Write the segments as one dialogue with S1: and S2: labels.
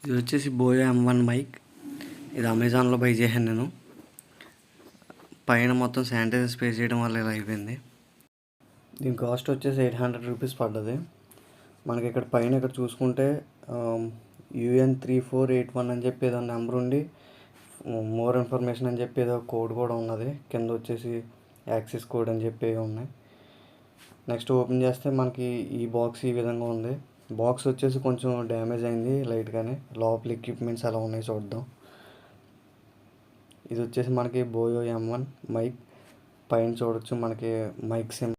S1: ఇది వచ్చేసి బోయో M1 mic. ఇది అమెజాన్లో బై చేశాను నేను. పైన మొత్తం శానిటైజర్ స్ప్రే చేయడం వల్ల ఇలా అయిపోయింది. దీని కాస్ట్ వచ్చేసి 800 రూపీస్ పడ్డది. మనకి ఇక్కడ పైన ఇక్కడ చూసుకుంటే UN3481 అని చెప్పి ఏదో నెంబర్ ఉండి మోర్ ఇన్ఫర్మేషన్ అని చెప్పి ఏదో కోడ్ కూడా ఉన్నది. కింద వచ్చేసి యాక్సెస్ కోడ్ అని చెప్పి ఉన్నాయి. నెక్స్ట్ ఓపెన్ చేస్తే మనకి ఈ బాక్స్ ఈ విధంగా ఉంది. బాక్స్ వచ్చేసి కొంచెం డ్యామేజ్ అయింది లైట్గానే. లోపల ఎక్విప్మెంట్స్ ఎలా ఉన్నాయి చూద్దాం. ఇది వచ్చేసి మనకి బోయో M1 మైక్. పైన చూడొచ్చు మనకి మైక్ సిమ్.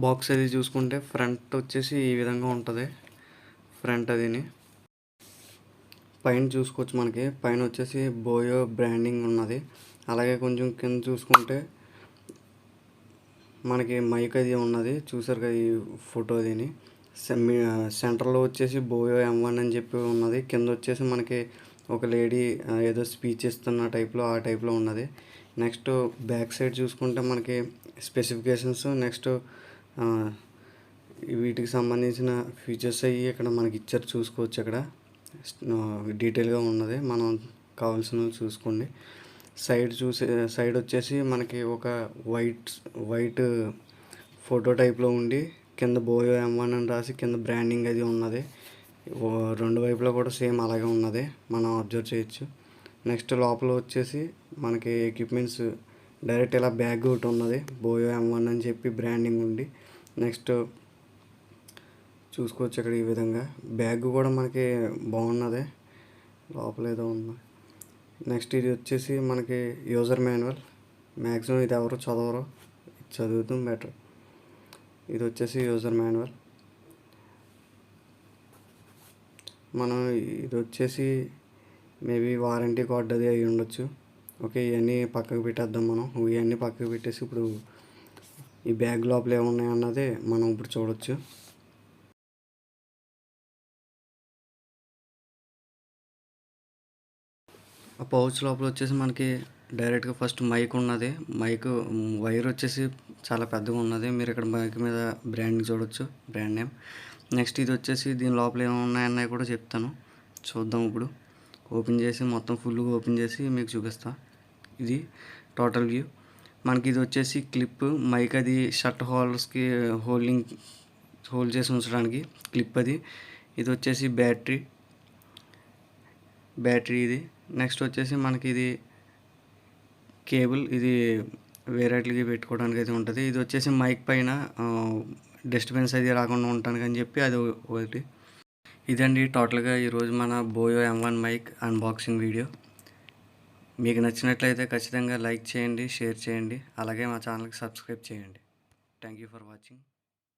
S1: బాక్స్ అది చూసుకుంటే ఫ్రంట్ వచ్చేసి ఈ విధంగా ఉంటుంది. ఫ్రంట్ అదిని పైన చూసుకోవచ్చు. మనకి పైన వచ్చేసి బోయో బ్రాండింగ్ ఉన్నది. అలాగే కొంచెం కింద చూసుకుంటే మనకి మైక్ అది ఉన్నది. చూసారు కదా ఈ ఫోటో అదిని. సెంటర్లో వచ్చేసి బోయో M1 అని చెప్పి ఉన్నది. కింద వచ్చేసి మనకి ఒక లేడీ ఏదో స్పీచ్ ఇస్తున్న టైప్లో ఆ టైప్లో ఉన్నది. నెక్స్ట్ బ్యాక్ సైడ్ చూసుకుంటే మనకి స్పెసిఫికేషన్స్, నెక్స్ట్ వీటికి సంబంధించిన ఫీచర్స్ అవి ఇక్కడ మనకి ఇచ్చారు. చూసుకోవచ్చు అక్కడ డీటెయిల్గా ఉన్నది. మనం కావాల్సినవి చూసుకోండి. సైడ్ వచ్చేసి మనకి ఒక వైట్ ఫోటో టైప్లో ఉండి కింద బోయో M1 అని రాసి కింద బ్రాండింగ్ అది ఉన్నది. రెండు వైపులా కూడా సేమ్ అలాగే ఉన్నది, మనం అబ్జర్వ్ చేయొచ్చు. నెక్స్ట్ లోపల వచ్చేసి మనకి ఎక్విప్మెంట్స్ డైరెక్ట్ ఇలా బ్యాగ్ ఒకటి ఉన్నది, బోయో M1 అని చెప్పి బ్రాండింగ్ ఉండి. నెక్స్ట్ చూసుకోవచ్చు ఇక్కడ ఈ విధంగా బ్యాగ్ కూడా మనకి బాగున్నది. లోపల ఏదో ఉంది. నెక్స్ట్ ఇది వచ్చేసి మనకి యూజర్ మాన్యువల్. మ్యాక్సిమం ఇది ఎవరు చదవరు, చదువుతాం బెటర్. ఇది వచ్చేసి యూజర్ మాన్యువల్. మనం ఇది వచ్చేసి మేబీ వారంటీ కార్డ్ అది అయి ఉండొచ్చు. ఓకే, ఇవన్నీ పక్కకు పెట్టేద్దాం. మనం ఇవన్నీ పక్కకు పెట్టేసి ఇప్పుడు ఈ బ్యాగ్ లోపల ఏమున్నాయి అన్నది మనం ఇప్పుడు చూడొచ్చు. ఆ పౌచ్ లోపల వచ్చేసి మనకి డైరెక్ట్గా ఫస్ట్ మైక్ ఉన్నది. మైక్ వైర్ వచ్చేసి చాలా పెద్దగా ఉన్నది. మీరు ఇక్కడ మైక్ మీద బ్రాండింగ్ చూడొచ్చు, బ్రాండ్ నేమ్. నెక్స్ట్ ఇది వచ్చేసి దీని లోపల ఏమున్నాయన్నాయి కూడా చెప్తాను, చూద్దాం. ఇప్పుడు ఓపెన్ చేసి మొత్తం ఫుల్గా ఓపెన్ చేసి మీకు చూపిస్తా. ఇది టోటల్ వ్యూ. మనకి ఇది వచ్చేసి క్లిప్, మైక్ అది షర్ట్ హోల్డర్స్కి హోల్డ్ చేసి ఉంచడానికి క్లిప్ అది. ఇది వచ్చేసి బ్యాటరీ ఇది. నెక్స్ట్ వచ్చేసి మనకి ఇది కేబుల్, ఇది వేరేట్లకి పెట్టుకోవడానికి అయితే ఉంటుంది. ఇది వచ్చేసి మైక్ పైన డిస్టర్బెన్స్ అది రాకుండా ఉండటానికి అని చెప్పి అది ఒకటి. ఇదండి టోటల్గా ఈరోజు మన బోయో M1 మైక్ అన్బాక్సింగ్ వీడియో. మీకు నచ్చినట్లయితే ఖచ్చితంగా లైక్ చేయండి, షేర్ చేయండి, అలాగే మా ఛానల్కి సబ్స్క్రైబ్ చేయండి. Thank you for watching.